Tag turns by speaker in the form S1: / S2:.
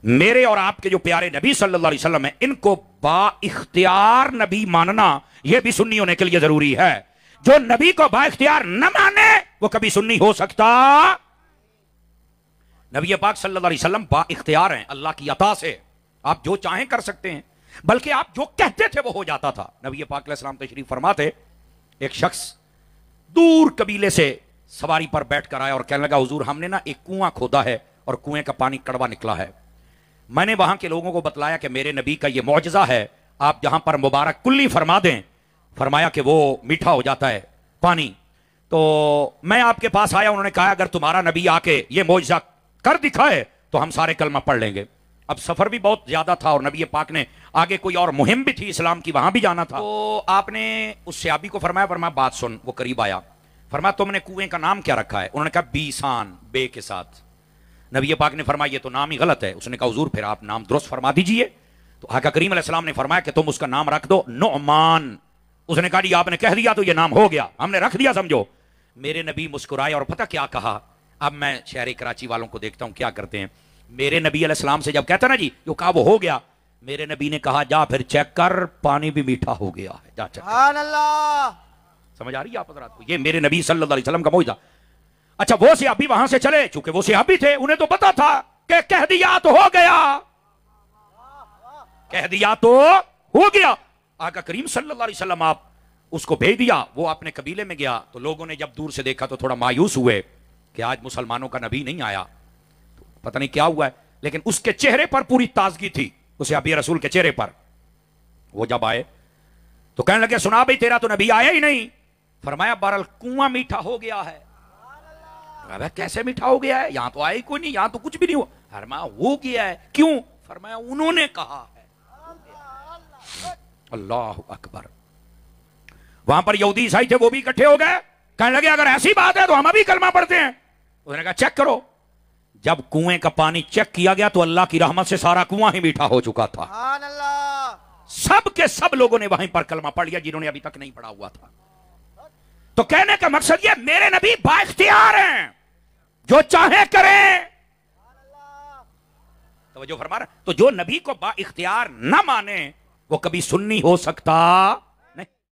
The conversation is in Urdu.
S1: میرے اور آپ کے جو پیارے نبی صلی اللہ علیہ وسلم ہیں، ان کو با اختیار نبی ماننا یہ بھی سنی ہونے کے لیے ضروری ہے. جو نبی کو با اختیار نہ مانے وہ کبھی سنی ہو سکتا. نبی پاک صلی اللہ علیہ وسلم با اختیار ہیں اللہ کی عطا سے. آپ جو چاہیں کر سکتے ہیں، بلکہ آپ جو کہتے تھے وہ ہو جاتا تھا. نبی پاک علیہ السلام تشریف فرما تھے، ایک شخص دور قبیلے سے سواری پر بیٹھ کر آیا اور کہنے لگا حضور ہم نے نا ایک کنواں کھودا ہے اور کنویں کا پانی کڑوا نکلا ہے. میں نے وہاں کے لوگوں کو بتلایا کہ میرے نبی کا یہ معجزہ ہے، آپ جہاں پر مبارک کلی فرما دیں. فرمایا کہ وہ میٹھا ہو جاتا ہے پانی. تو میں آپ کے پاس آیا، انہوں نے کہا اگر تمہارا نبی آ کے یہ معجزہ کر دکھائے تو ہم سارے کلمہ پڑھ لیں گے. اب سفر بھی بہت زیادہ تھا اور نبی پاک نے آگے کوئی اور مہم بھی تھی اسلام کی، وہاں بھی جانا تھا. تو آپ نے اس صحابی کو فرمایا بات سن. وہ قریب آیا، فرمایا تم نے کنویں کا نام کیا رکھا ہے؟ انہوں نے کہا بیسان، بے کے ساتھ. نبی پاک نے فرمایا یہ تو نام ہی غلط ہے. اس نے کہا حضور پھر آپ نام درست فرما دیجئے. تو آقا کریم علیہ السلام نے فرمایا کہ تم اس کا نام رکھ دو نعمان. اس نے کہا جی آپ نے کہہ دیا تو یہ نام ہو گیا، ہم نے رکھ دیا سمجھو. میرے نبی مسکرائے اور پتہ کیا کہا؟ اب میں شہر کراچی والوں کو دیکھتا ہوں کیا کرتے ہیں. میرے نبی علیہ السلام سے جب کہتا نا جی جو کہا وہ ہو گیا، میرے نبی نے کہا جا پھر چیک کر پانی بھی میٹھا ہو گیا ہے، جا چیک کر.
S2: سبحان اللہ.
S1: سمجھ آ رہی ہے آپ حضرات کو؟ یہ میرے نبی صلی اللہ علیہ وسلم کا معجزہ. اچھا وہ صحابی وہاں سے چلے، چونکہ وہ صحابی تھے انہیں تو پتا تھا کہ کہہ دیا تو ہو گیا، کہہ دیا تو ہو گیا. آقا کریم صلی اللہ علیہ وسلم آپ اس کو بھیج دیا. وہ اپنے قبیلے میں گیا تو لوگوں نے جب دور سے دیکھا تو تھوڑا مایوس ہوئے کہ آج مسلمانوں کا نبی نہیں آیا، پتہ نہیں کیا ہوا ہے. لیکن اس کے چہرے پر پوری تازگی تھی، اسے ابھی رسول کے چہرے پر. وہ جب آئے تو کہنے لگے سنا بھائی تیرا تو نبی آیا ہی نہیں. فرمایا بہرحال کنواں میٹھا ہو گیا ہے. کیسے میٹھا ہو گیا ہے؟ یہاں تو آیا ہی کوئی نہیں، یہاں تو کچھ بھی نہیں ہوا. فرمایا ہو گیا ہے. کیوں؟ فرمایا انہوں نے کہا ہے. اللہ اکبر. وہاں پر یہودی عیسائی تھے، وہ بھی اکٹھے ہو گئے، کہنے لگے اگر ایسی بات ہے تو ہم ابھی کلمہ پڑھتے ہیں. انہوں نے کہا چیک کرو. جب کنویں کا پانی چیک کیا گیا تو اللہ کی رحمت سے سارا کنواں ہی میٹھا ہو چکا تھا.
S2: سبحان اللہ.
S1: سب کے سب لوگوں نے وہیں پر کلمہ پڑھ لیا جنہوں نے ابھی تک نہیں پڑھا ہوا تھا. تو کہنے کا مقصد یہ میرے نبی با اختیار ہیں، جو چاہیں کریں. توجہ فرما رہے. تو جو نبی کو با اختیار نہ مانے وہ کبھی سنی ہو سکتا